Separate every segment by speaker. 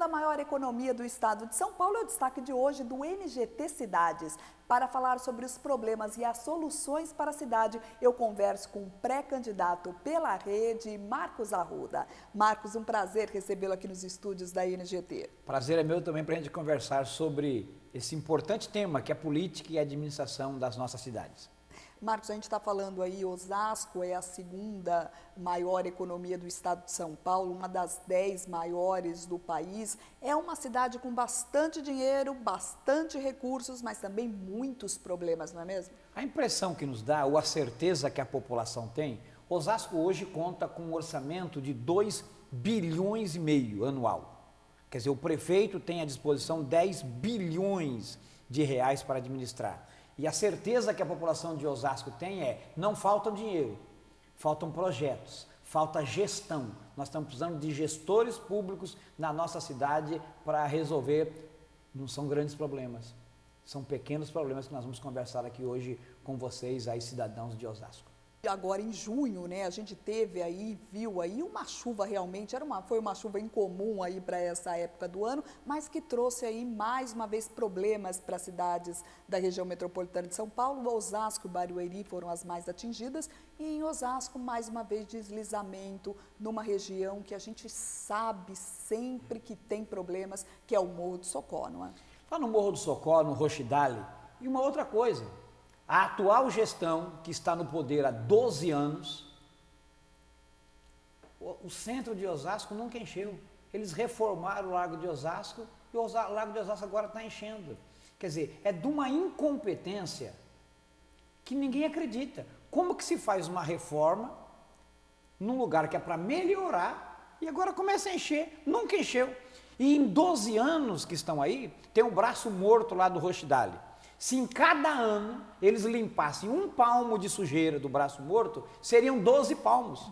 Speaker 1: segunda maior economia do estado de São Paulo é o destaque de hoje do NGT Cidades. Para falar sobre os problemas e as soluções para a cidade, eu converso com o pré-candidato pela rede, Marcos Arruda. Marcos, um prazer recebê-lo aqui nos estúdios da NGT.
Speaker 2: Prazer é meu também para a gente conversar sobre esse importante tema que é a política e a administração das nossas cidades.
Speaker 1: Marcos, a gente está falando aí, Osasco é a segunda maior economia do estado de São Paulo, uma das 10 maiores do país. É uma cidade com bastante dinheiro, bastante recursos, mas também muitos problemas, não é mesmo?
Speaker 2: A impressão que nos dá, ou a certeza que a população tem, Osasco hoje conta com um orçamento de 2,5 bilhões anual. Quer dizer, o prefeito tem à disposição 10 bilhões de reais para administrar. E a certeza que a população de Osasco tem é, não falta dinheiro, faltam projetos, falta gestão. Nós estamos precisando de gestores públicos na nossa cidade para resolver, não são grandes problemas, são pequenos problemas que nós vamos conversar aqui hoje com vocês, aí cidadãos de Osasco.
Speaker 1: Agora em junho, né, a gente teve aí, viu aí uma chuva realmente, foi uma chuva incomum aí para essa época do ano, mas que trouxe aí mais uma vez problemas para as cidades da região metropolitana de São Paulo. Osasco e Barueri foram as mais atingidas e em Osasco mais uma vez deslizamento numa região que a gente sabe sempre que tem problemas, que é o Morro do Socó, não é?
Speaker 2: Lá no Morro do Socó, no Rochidale, e uma outra coisa. A atual gestão, que está no poder há 12 anos, o centro de Osasco nunca encheu. Eles reformaram o Lago de Osasco e o Lago de Osasco agora está enchendo. Quer dizer, é de uma incompetência que ninguém acredita. Como que se faz uma reforma num lugar que é para melhorar e agora começa a encher? Nunca encheu. E em 12 anos que estão aí, tem o braço morto lá do Rochidale. Se em cada ano eles limpassem 1 palmo de sujeira do braço morto, seriam 12 palmos.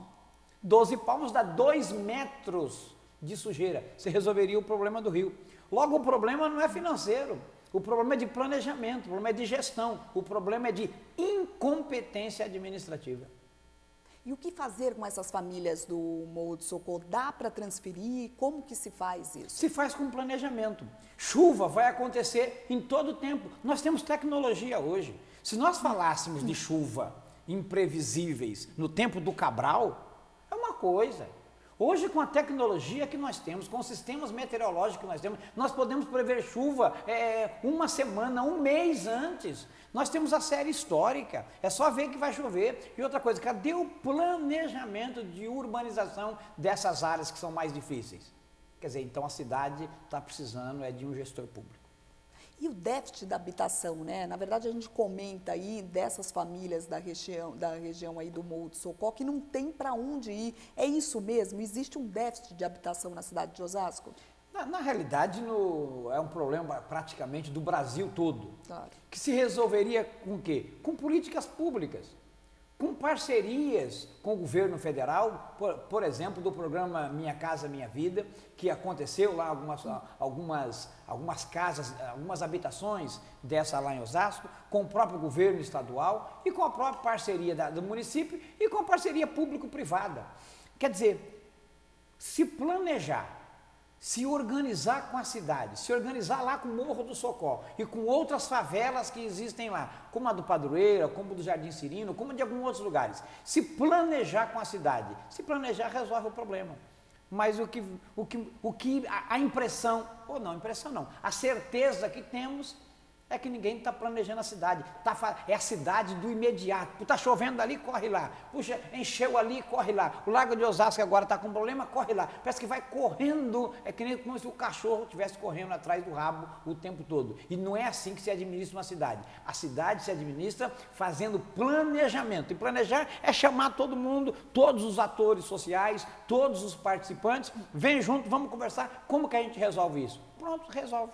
Speaker 2: 12 palmos dá 2 metros de sujeira. Você resolveria o problema do rio. Logo, o problema não é financeiro, o problema é de planejamento, o problema é de gestão, o problema é de incompetência administrativa.
Speaker 1: E o que fazer com essas famílias do Morro do Socorro? Dá para transferir? Como que se faz isso?
Speaker 2: Se faz com planejamento. Chuva vai acontecer em todo o tempo. Nós temos tecnologia hoje. Se nós falássemos de chuva imprevisíveis no tempo do Cabral, é uma coisa. Hoje, com a tecnologia que nós temos, com os sistemas meteorológicos que nós temos, nós podemos prever chuva uma semana, um mês antes. Nós temos a série histórica, é só ver que vai chover. E outra coisa, cadê o planejamento de urbanização dessas áreas que são mais difíceis? Quer dizer, então a cidade está precisando de um gestor público.
Speaker 1: E o déficit da habitação, né? Na verdade, a gente comenta aí dessas famílias da região aí do Morro do Socó que não tem para onde ir. É isso mesmo? Existe um déficit de habitação na cidade de Osasco?
Speaker 2: Na realidade, é um problema praticamente do Brasil todo.
Speaker 1: Claro.
Speaker 2: Que se resolveria com o quê? Com políticas públicas, com parcerias com o governo federal, por exemplo, do programa Minha Casa Minha Vida, que aconteceu lá algumas casas, algumas habitações dessa lá em Osasco, com o próprio governo estadual e com a própria parceria do município e com a parceria público-privada. Quer dizer, se planejar, se organizar com a cidade, se organizar lá com o Morro do Socó e com outras favelas que existem lá, como a do Padroeira, como a do Jardim Cirino, como de alguns outros lugares. Se planejar com a cidade, se planejar resolve o problema. Mas a impressão, ou não, impressão não, a certeza que temos é que ninguém está planejando a cidade, é a cidade do imediato. Está chovendo ali, corre lá. Puxa, encheu ali, corre lá. O Lago de Osasco agora está com problema, corre lá. Parece que vai correndo, é que nem como se o cachorro estivesse correndo atrás do rabo o tempo todo. E não é assim que se administra uma cidade. A cidade se administra fazendo planejamento. E planejar é chamar todo mundo, todos os atores sociais, todos os participantes, vem junto, vamos conversar, como que a gente resolve isso? Pronto, resolve.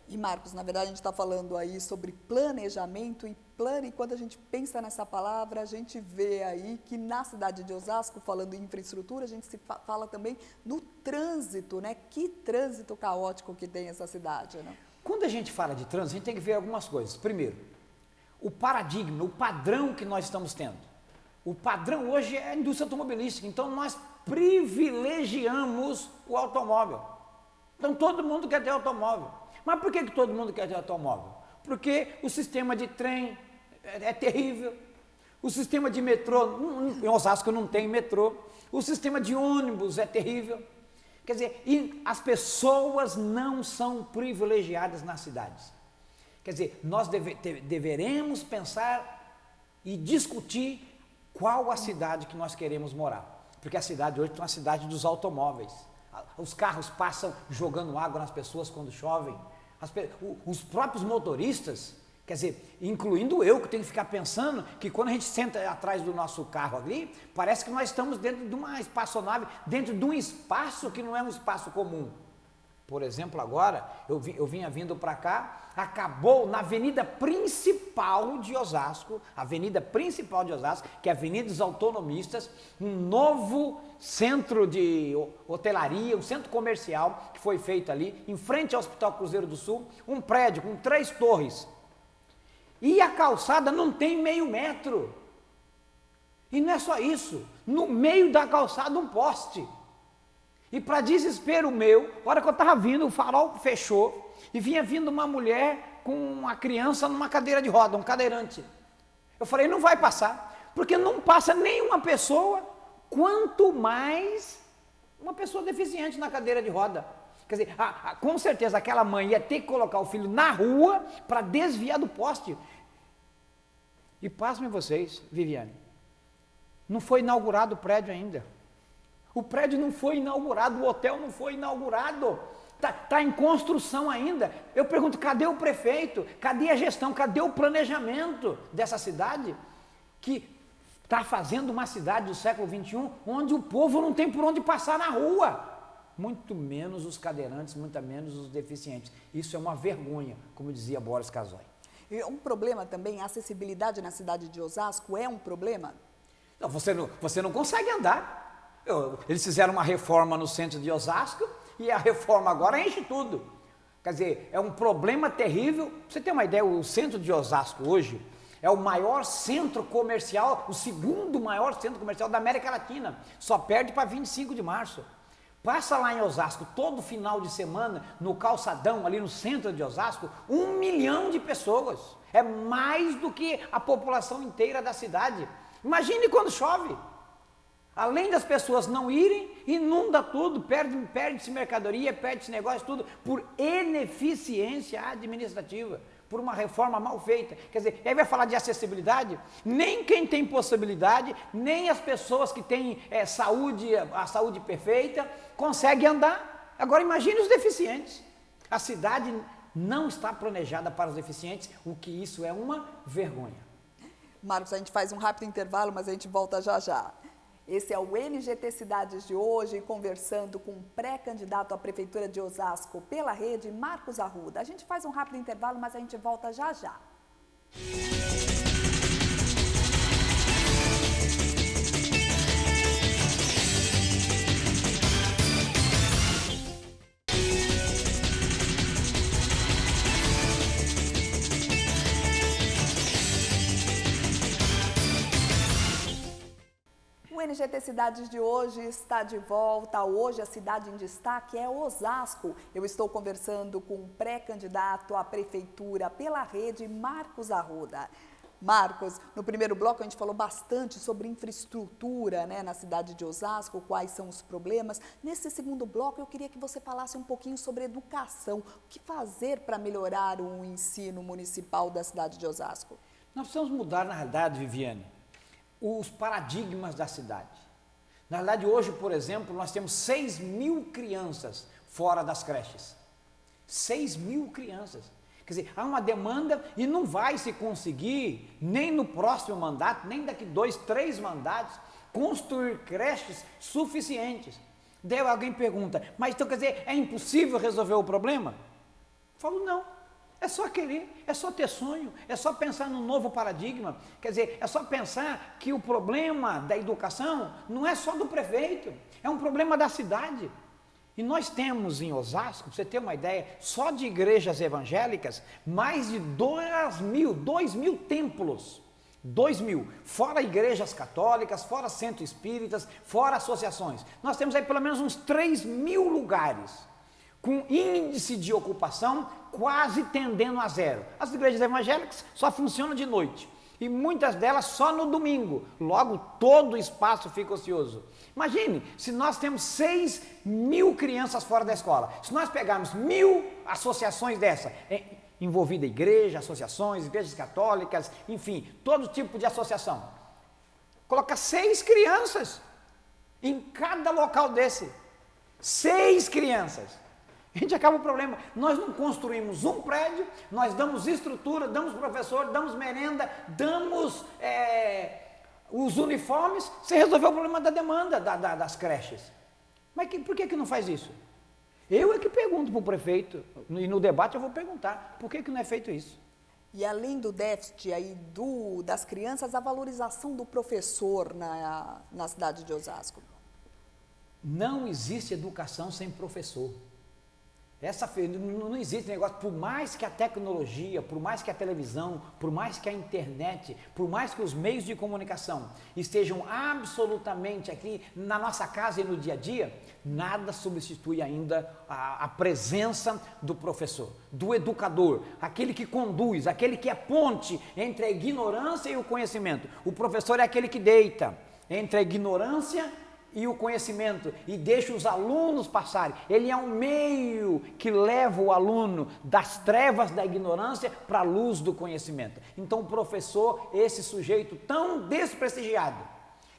Speaker 1: E Marcos, na verdade a gente está falando aí sobre planejamento e quando a gente pensa nessa palavra, a gente vê aí que na cidade de Osasco, falando em infraestrutura, a gente fala também no trânsito, né? Que trânsito caótico que tem essa cidade, né?
Speaker 2: Quando a gente fala de trânsito, a gente tem que ver algumas coisas. Primeiro, o paradigma, o padrão que nós estamos tendo. O padrão hoje é a indústria automobilística, então nós privilegiamos o automóvel. Então todo mundo quer ter automóvel. Mas por que todo mundo quer ter automóvel? Porque o sistema de trem é terrível, o sistema de metrô, em Osasco não tem metrô, o sistema de ônibus é terrível. Quer dizer, e as pessoas não são privilegiadas nas cidades. Quer dizer, nós deveremos pensar e discutir qual a cidade que nós queremos morar. Porque a cidade hoje é uma cidade dos automóveis. Os carros passam jogando água nas pessoas quando chovem. Os próprios motoristas, quer dizer, incluindo eu, que tenho que ficar pensando que quando a gente senta atrás do nosso carro ali, parece que nós estamos dentro de uma espaçonave, dentro de um espaço que não é um espaço comum. Por exemplo, agora, eu vinha vindo para cá, acabou na avenida principal de Osasco, que é a Avenida dos Autonomistas, um novo centro de hotelaria, um centro comercial que foi feito ali, em frente ao Hospital Cruzeiro do Sul, um prédio com 3 torres. E a calçada não tem meio metro. E não é só isso, no meio da calçada um poste. E para desespero meu, a hora que eu estava vindo, o farol fechou e vinha vindo uma mulher com uma criança numa cadeira de roda, um cadeirante. Eu falei, não vai passar, porque não passa nenhuma pessoa, quanto mais uma pessoa deficiente na cadeira de roda. Quer dizer, com certeza aquela mãe ia ter que colocar o filho na rua para desviar do poste. E pasmem vocês, Viviane, não foi inaugurado o prédio ainda. O prédio não foi inaugurado, o hotel não foi inaugurado, está em construção ainda. Eu pergunto, cadê o prefeito? Cadê a gestão? Cadê o planejamento dessa cidade? Que está fazendo uma cidade do século XXI, onde o povo não tem por onde passar na rua. Muito menos os cadeirantes, muito menos os deficientes. Isso é uma vergonha, como dizia Boris Casoy.
Speaker 1: E um problema também, a acessibilidade na cidade de Osasco é um problema?
Speaker 2: Não, você não consegue andar. Eles fizeram uma reforma no centro de Osasco e a reforma agora enche tudo. Quer dizer, é um problema terrível. Pra você ter uma ideia, o centro de Osasco hoje é o maior centro comercial, o segundo maior centro comercial da América Latina. Só perde para 25 de março. Passa lá em Osasco, todo final de semana, no calçadão, ali no centro de Osasco, 1 milhão de pessoas. É mais do que a população inteira da cidade. Imagine quando chove. Além das pessoas não irem, inunda tudo, perde-se mercadoria, perde-se negócio, tudo, por ineficiência administrativa, por uma reforma mal feita. Quer dizer, aí vai falar de acessibilidade, nem quem tem possibilidade, nem as pessoas que têm a saúde perfeita, conseguem andar. Agora imagine os deficientes. A cidade não está planejada para os deficientes, o que isso é uma vergonha.
Speaker 1: Marcos, a gente faz um rápido intervalo, mas a gente volta já já. Esse é o NGT Cidades de hoje, conversando com o pré-candidato à Prefeitura de Osasco pela rede, Marcos Arruda. A gente faz um rápido intervalo, mas a gente volta já já. O NGT Cidades de hoje está de volta. Hoje a cidade em destaque é Osasco. Eu estou conversando com o pré-candidato à prefeitura pela rede, Marcos Arruda. Marcos, no primeiro bloco a gente falou bastante sobre infraestrutura, né, na cidade de Osasco, quais são os problemas. Nesse segundo bloco eu queria que você falasse um pouquinho sobre educação. O que fazer para melhorar o ensino municipal da cidade de Osasco?
Speaker 2: Nós precisamos mudar, na realidade, Viviane, os paradigmas da cidade. Na verdade, hoje, por exemplo, nós temos 6.000 crianças fora das creches. 6.000 crianças. Quer dizer, há uma demanda e não vai se conseguir, nem no próximo mandato, nem daqui 2, 3 mandatos, construir creches suficientes. Daí alguém pergunta, mas então quer dizer, é impossível resolver o problema? Eu falo, não. É só querer, é só ter sonho, é só pensar num novo paradigma. Quer dizer, é só pensar que o problema da educação não é só do prefeito, é um problema da cidade. E nós temos em Osasco, para você ter uma ideia, só de igrejas evangélicas, mais de 2.000 templos. 2.000, fora igrejas católicas, fora centros espíritas, fora associações. Nós temos aí pelo menos uns 3.000 lugares com índice de ocupação quase tendendo a zero. As igrejas evangélicas só funcionam de noite e muitas delas só no domingo, logo todo o espaço fica ocioso. Imagine, se nós temos 6.000 crianças fora da escola, se nós pegarmos 1.000 associações dessa, envolvida igreja, associações, igrejas católicas, enfim, todo tipo de associação, coloca 6 crianças em cada local desse, 6 crianças. A gente acaba o problema. Nós não construímos um prédio, nós damos estrutura, damos professor, damos merenda, damos os uniformes, você resolveu o problema da demanda das creches. Mas por que não faz isso? Eu é que pergunto para o prefeito, e no debate eu vou perguntar, por que não é feito isso?
Speaker 1: E além do déficit aí das crianças, a valorização do professor na cidade de Osasco?
Speaker 2: Não existe educação sem professor. Não existe negócio, por mais que a tecnologia, por mais que a televisão, por mais que a internet, por mais que os meios de comunicação estejam absolutamente aqui na nossa casa e no dia a dia, nada substitui ainda a presença do professor, do educador, aquele que conduz, aquele que é ponte entre a ignorância e o conhecimento. O professor é aquele que deita entre a ignorância e o conhecimento e deixa os alunos passarem. Ele é um meio que leva o aluno das trevas da ignorância para a luz do conhecimento. Então o professor, esse sujeito tão desprestigiado,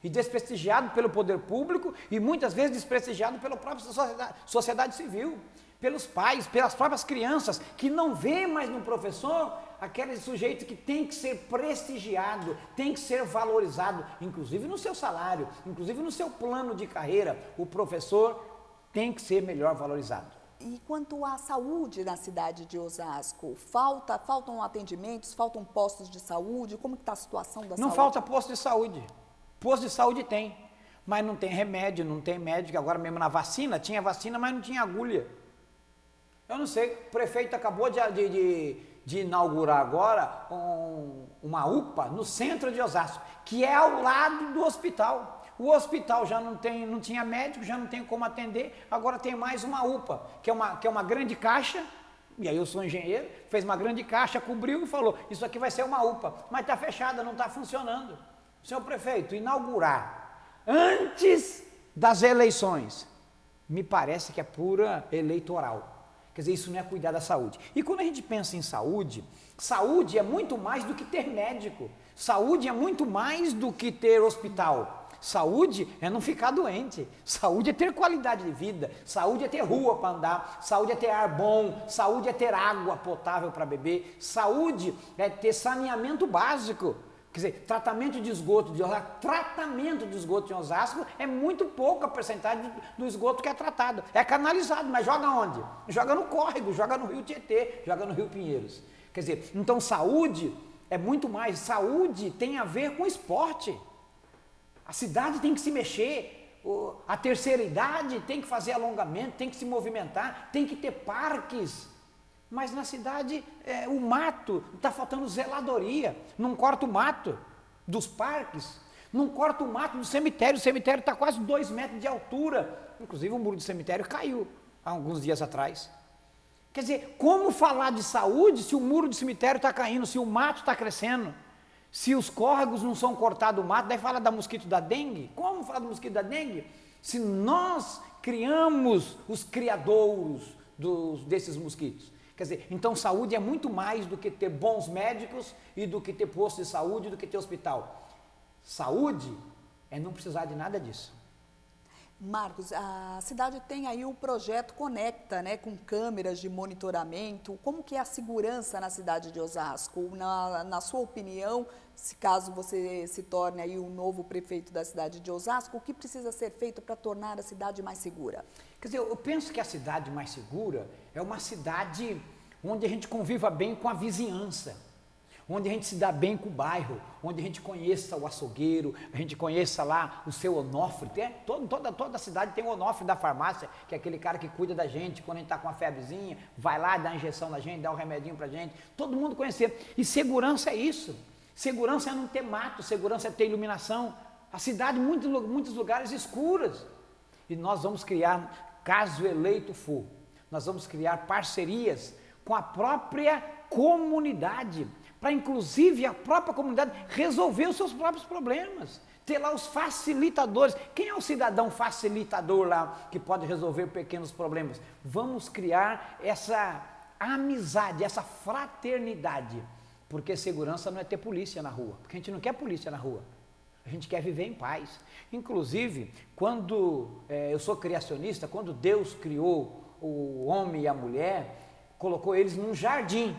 Speaker 2: e desprestigiado pelo poder público e muitas vezes desprestigiado pela própria sociedade civil, pelos pais, pelas próprias crianças, que não vê mais no professor aquele sujeito que tem que ser prestigiado, tem que ser valorizado, inclusive no seu salário, inclusive no seu plano de carreira, o professor tem que ser melhor valorizado.
Speaker 1: E quanto à saúde na cidade de Osasco, faltam atendimentos, faltam postos de saúde, como está a situação da saúde?
Speaker 2: Não falta posto de saúde, posto de saúde tem, mas não tem remédio, não tem médico, agora mesmo na vacina, tinha vacina, mas não tinha agulha. Eu não sei, o prefeito acabou de inaugurar agora uma UPA no centro de Osasco, que é ao lado do hospital. O hospital já não tinha médico, já não tem como atender, agora tem mais uma UPA, que é uma grande caixa, e aí eu sou engenheiro, fez uma grande caixa, cobriu e falou, isso aqui vai ser uma UPA, mas está fechada, não está funcionando. Senhor prefeito, inaugurar antes das eleições, me parece que é pura eleitoral. Quer dizer, isso não é cuidar da saúde. E quando a gente pensa em saúde, saúde é muito mais do que ter médico. Saúde é muito mais do que ter hospital. Saúde é não ficar doente. Saúde é ter qualidade de vida. Saúde é ter rua para andar. Saúde é ter ar bom. Saúde é ter água potável para beber. Saúde é ter saneamento básico. Quer dizer, tratamento de esgoto em Osasco é muito pouca porcentagem do esgoto que é tratado. É canalizado, mas joga onde? Joga no córrego, joga no Rio Tietê, joga no Rio Pinheiros. Quer dizer, então saúde é muito mais. Saúde tem a ver com esporte. A cidade tem que se mexer. A terceira idade tem que fazer alongamento, tem que se movimentar, tem que ter parques. Mas na cidade, o mato, está faltando zeladoria, não corta o mato dos parques, não corta o mato do cemitério, o cemitério está quase 2 metros de altura, inclusive o muro do cemitério caiu há alguns dias atrás. Quer dizer, como falar de saúde se o muro do cemitério está caindo, se o mato está crescendo, se os córregos não são cortados do mato, daí fala da mosquito da dengue? Como falar do mosquito da dengue? Se nós criamos os criadouros desses mosquitos. Quer dizer, então saúde é muito mais do que ter bons médicos e do que ter posto de saúde, do que ter hospital. Saúde é não precisar de nada disso.
Speaker 1: Marcos, a cidade tem aí o projeto Conecta, né, com câmeras de monitoramento. Como que é a segurança na cidade de Osasco? Na sua opinião, se caso você se torne aí o novo prefeito da cidade de Osasco, o que precisa ser feito para tornar a cidade mais segura?
Speaker 2: Quer dizer, eu penso que a cidade mais segura é uma cidade onde a gente conviva bem com a vizinhança, onde a gente se dá bem com o bairro, onde a gente conheça o açougueiro, a gente conheça lá o seu Onofre. Toda cidade tem o Onofre da farmácia, que é aquele cara que cuida da gente, quando a gente está com uma febrezinha, vai lá, dá a injeção na gente, dá um remedinho pra gente, todo mundo conhecer. E segurança é isso, segurança é não ter mato, segurança é ter iluminação. A cidade, muitos lugares escuras. E nós vamos criar, caso eleito for, Nós vamos criar parcerias com a própria comunidade, para inclusive a própria comunidade resolver os seus próprios problemas. Ter lá os facilitadores. Quem é o cidadão facilitador lá que pode resolver pequenos problemas? Vamos criar essa amizade, essa fraternidade. Porque segurança não é ter polícia na rua. Porque a gente não quer polícia na rua. A gente quer viver em paz. Inclusive, quando eu sou criacionista, quando Deus criou o homem e a mulher, colocou eles num jardim,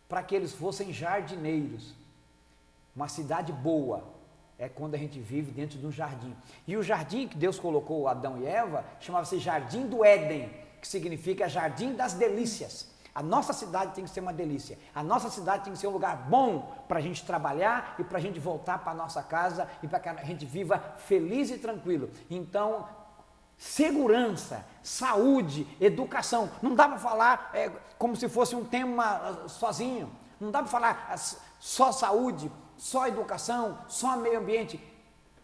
Speaker 2: para que eles fossem jardineiros. Uma cidade boa é quando a gente vive dentro de um jardim. E o jardim que Deus colocou Adão e Eva chamava-se Jardim do Éden, que significa Jardim das Delícias. A nossa cidade tem que ser uma delícia. A nossa cidade tem que ser um lugar bom para a gente trabalhar e para a gente voltar para a nossa casa e para que a gente viva feliz e tranquilo. Então, segurança, saúde, educação. Não dá para falar como se fosse um tema sozinho. Não dá para falar só saúde, só educação, só meio ambiente.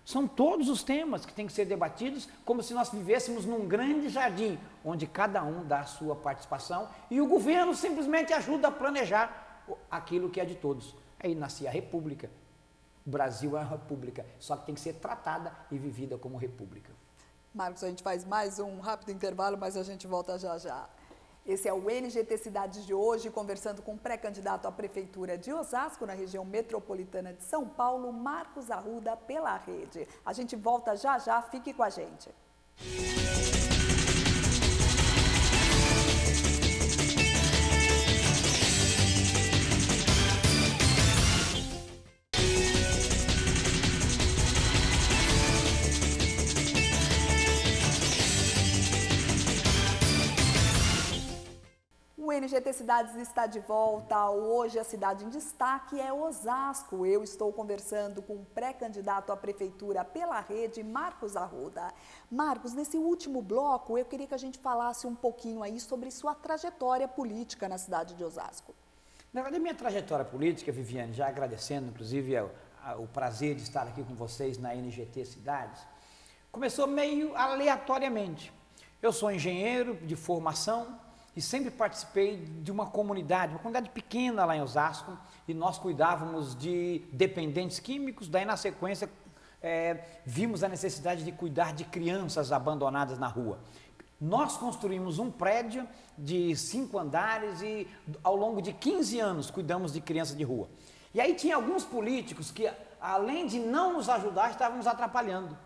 Speaker 2: São todos os temas que têm que ser debatidos como se nós vivêssemos num grande jardim, onde cada um dá a sua participação e o governo simplesmente ajuda a planejar aquilo que é de todos. Aí nascia a República. O Brasil é uma república, só que tem que ser tratada e vivida como república.
Speaker 1: Marcos, a gente faz mais um rápido intervalo, mas a gente volta já já. Esse é o NGT Cidades de hoje, conversando com o pré-candidato à Prefeitura de Osasco, na região metropolitana de São Paulo, Marcos Arruda, pela Rede. A gente volta já já, fique com a gente. O NGT Cidades está de volta. Hoje a cidade em destaque é Osasco. Eu estou conversando com o pré-candidato à prefeitura pela Rede, Marcos Arruda. Marcos, nesse último bloco, eu queria que a gente falasse um pouquinho aí sobre sua trajetória política na cidade de Osasco.
Speaker 2: Na verdade, minha trajetória política, Viviane, já agradecendo, inclusive, o prazer de estar aqui com vocês na NGT Cidades, começou meio aleatoriamente. Eu sou engenheiro de formação, e sempre participei de uma comunidade pequena lá em Osasco, e nós cuidávamos de dependentes químicos. Daí na sequência vimos a necessidade de cuidar de crianças abandonadas na rua. Nós construímos um prédio de 5 andares e ao longo de 15 anos cuidamos de crianças de rua. E aí tinha alguns políticos que, além de não nos ajudar, estavam nos atrapalhando.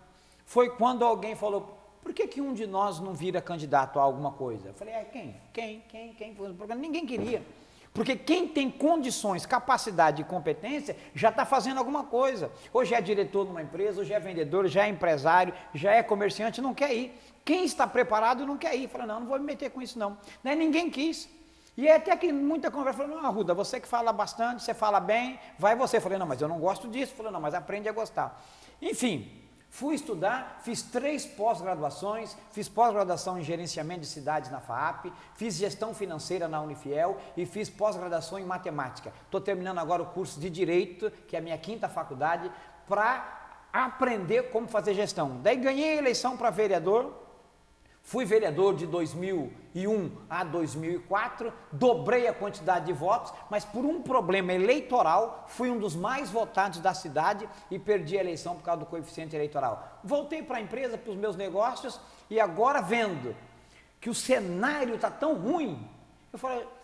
Speaker 2: Foi quando alguém falou: por que um de nós não vira candidato a alguma coisa? Eu falei: quem? Ninguém queria. Porque quem tem condições, capacidade e competência já está fazendo alguma coisa. Hoje é diretor de uma empresa, hoje é vendedor, já é empresário, já é comerciante, não quer ir. Quem está preparado não quer ir. Falei: não vou me meter com isso não. Daí ninguém quis. E até que muita conversa, falou: não, Arruda, você que fala bastante, você fala bem, vai você. Eu falei: não, mas eu não gosto disso. Falei: não, mas aprende a gostar. Enfim, fui estudar, fiz 3 pós-graduações, fiz pós-graduação em gerenciamento de cidades na FAAP, fiz gestão financeira na Unifiel e fiz pós-graduação em matemática. Estou terminando agora o curso de Direito, que é a minha 5ª faculdade, para aprender como fazer gestão. Daí ganhei a eleição para vereador. Fui vereador de 2001 a 2004, dobrei a quantidade de votos, mas por um problema eleitoral, fui um dos mais votados da cidade e perdi a eleição por causa do coeficiente eleitoral. Voltei para a empresa, para os meus negócios, e agora vendo que o cenário está tão ruim,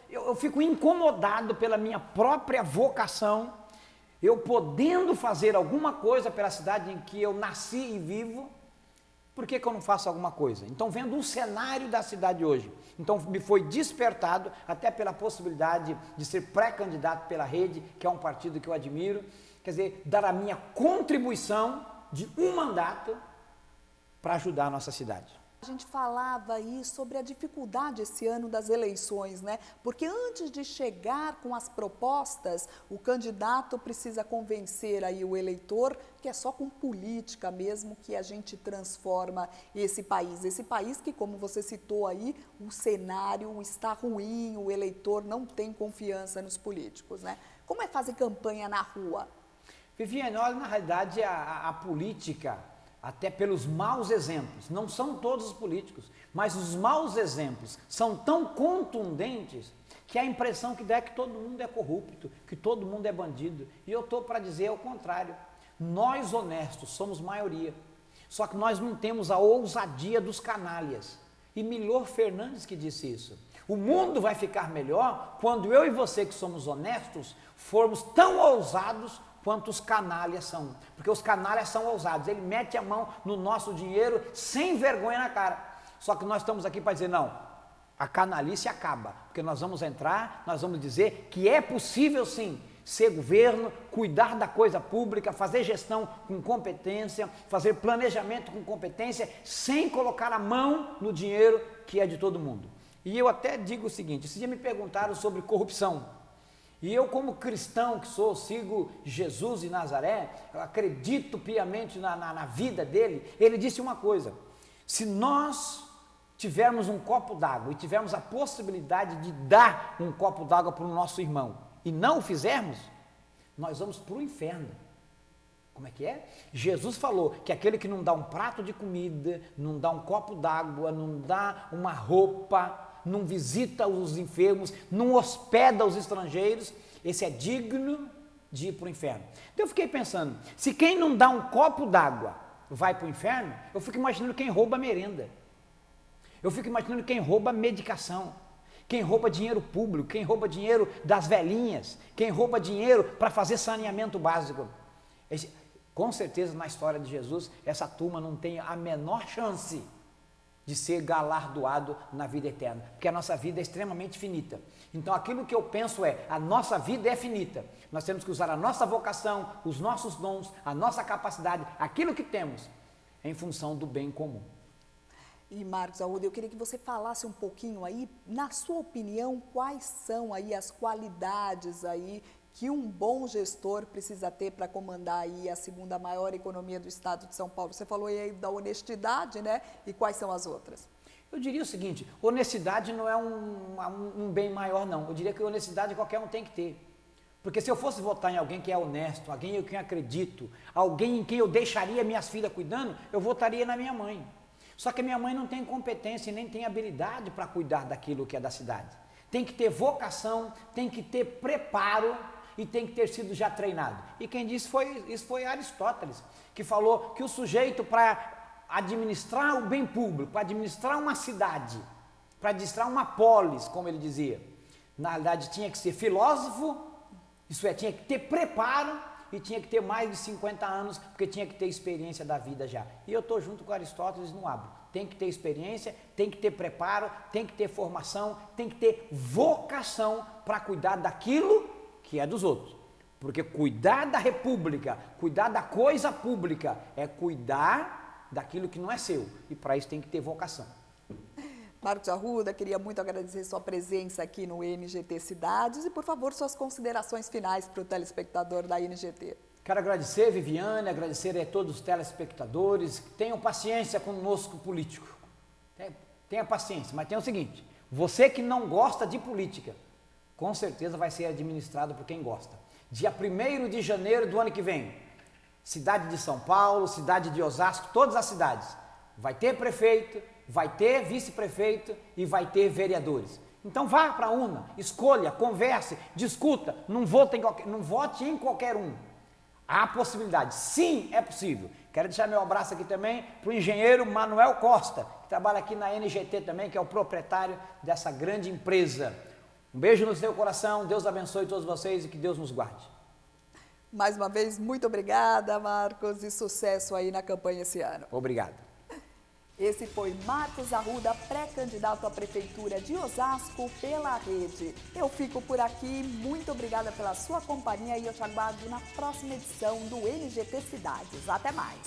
Speaker 2: eu fico incomodado pela minha própria vocação, eu podendo fazer alguma coisa pela cidade em que eu nasci e vivo. Por que eu não faço alguma coisa? Então, vendo o cenário da cidade hoje, então me foi despertado até pela possibilidade de ser pré-candidato pela Rede, que é um partido que eu admiro, quer dizer, dar a minha contribuição de um mandato para ajudar a nossa cidade.
Speaker 1: A gente falava aí sobre a dificuldade esse ano das eleições, né? Porque antes de chegar com as propostas, o candidato precisa convencer aí o eleitor que é só com política mesmo que a gente transforma esse país. Esse país que, como você citou aí, o cenário está ruim, o eleitor não tem confiança nos políticos, né? Como é fazer campanha na rua?
Speaker 2: Viviane, olha, na realidade a política até pelos maus exemplos, não são todos os políticos, mas os maus exemplos são tão contundentes que a impressão que dá é que todo mundo é corrupto, que todo mundo é bandido. E eu estou para dizer ao contrário. Nós honestos somos maioria, só que nós não temos a ousadia dos canalhas. E Milor Fernandes que disse isso. O mundo vai ficar melhor quando eu e você que somos honestos formos tão ousados quanto os canalhas são. Porque os canalhas são ousados, ele mete a mão no nosso dinheiro sem vergonha na cara. Só que nós estamos aqui para dizer, não, a canalice acaba, porque nós vamos entrar, nós vamos dizer que é possível sim ser governo, cuidar da coisa pública, fazer gestão com competência, fazer planejamento com competência, sem colocar a mão no dinheiro que é de todo mundo. E eu até digo o seguinte, esse dia me perguntaram sobre corrupção, e eu como cristão que sou, sigo Jesus de Nazaré, eu acredito piamente na vida dele, ele disse uma coisa, se nós tivermos um copo d'água e tivermos a possibilidade de dar um copo d'água para o nosso irmão e não o fizermos, nós vamos para o inferno. Como é que é? Jesus falou que aquele que não dá um prato de comida, não dá um copo d'água, não dá uma roupa, não visita os enfermos, não hospeda os estrangeiros, esse é digno de ir para o inferno. Então eu fiquei pensando, se quem não dá um copo d'água vai para o inferno, eu fico imaginando quem rouba merenda. Eu fico imaginando quem rouba medicação, quem rouba dinheiro público, quem rouba dinheiro das velhinhas, quem rouba dinheiro para fazer saneamento básico. Com certeza na história de Jesus, essa turma não tem a menor chance de ser galardoado na vida eterna, porque a nossa vida é extremamente finita. Então aquilo que eu penso é, a nossa vida é finita, nós temos que usar a nossa vocação, os nossos dons, a nossa capacidade, aquilo que temos, em função do bem comum.
Speaker 1: E Marcos Arruda, eu queria que você falasse um pouquinho aí, na sua opinião, quais são aí as qualidades aí que um bom gestor precisa ter para comandar aí a segunda maior economia do estado de São Paulo? Você falou aí da honestidade, né? E quais são as outras?
Speaker 2: Eu diria o seguinte, honestidade não é um bem maior não, eu diria que honestidade qualquer um tem que ter. Porque se eu fosse votar em alguém que é honesto, alguém em quem eu acredito, alguém em quem eu deixaria minhas filhas cuidando, eu votaria na minha mãe. Só que minha mãe não tem competência e nem tem habilidade para cuidar daquilo que é da cidade. Tem que ter vocação, tem que ter preparo e tem que ter sido já treinado. E quem disse isso foi Aristóteles, que falou que o sujeito para administrar o bem público, para administrar uma cidade, para administrar uma polis, como ele dizia, na verdade tinha que ser filósofo, isso é, tinha que ter preparo, e tinha que ter mais de 50 anos, porque tinha que ter experiência da vida já. E eu estou junto com Aristóteles no abro. Tem que ter experiência, tem que ter preparo, tem que ter formação, tem que ter vocação para cuidar daquilo que é dos outros. Porque cuidar da república, cuidar da coisa pública, é cuidar daquilo que não é seu. E para isso tem que ter vocação.
Speaker 1: Marcos Arruda, queria muito agradecer sua presença aqui no NGT Cidades e, por favor, suas considerações finais para o telespectador da NGT.
Speaker 2: Quero agradecer, Viviane, agradecer a todos os telespectadores. Tenham paciência conosco, político. Tenha paciência, mas tenha o seguinte, você que não gosta de política, com certeza vai ser administrado por quem gosta. Dia 1º de janeiro do ano que vem, cidade de São Paulo, cidade de Osasco, todas as cidades, vai ter prefeito, vai ter vice-prefeito e vai ter vereadores. Então vá para a urna, escolha, converse, discuta, não vote em qualquer um. Há possibilidade, sim, é possível. Quero deixar meu abraço aqui também para o engenheiro Manuel Costa, que trabalha aqui na NGT também, que é o proprietário dessa grande empresa. Um beijo no seu coração, Deus abençoe todos vocês e que Deus nos guarde.
Speaker 1: Mais uma vez, muito obrigada, Marcos, e sucesso aí na campanha esse ano.
Speaker 2: Obrigado.
Speaker 1: Esse foi Marcos Arruda, pré-candidato à Prefeitura de Osasco pela Rede. Eu fico por aqui, muito obrigada pela sua companhia e eu te aguardo na próxima edição do NGT Cidades. Até mais!